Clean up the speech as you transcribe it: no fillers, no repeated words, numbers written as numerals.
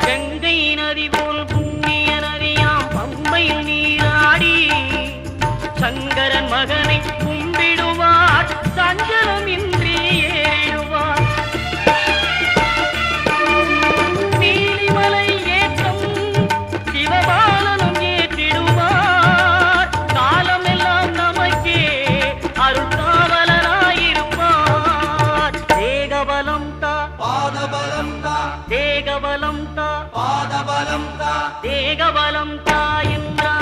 கங்கை நதி போல் புண்ணிய நதியாம் பம்பையில் நீராடி சங்கரன் மகனை கும்பிடுவார் சஞ்சலமின்றி ஏறுவார். நீலிமலை ஏற்றம் சிவபாலனும் ஏற்றிடுவார். காலமெல்லாம் நமக்கே அருள்காவலராயிருப்பார். தேகபலம் தா பாதபலம் தா தேகபலம் தா பாதபலம் தா தேகபலம் தா என்றார்.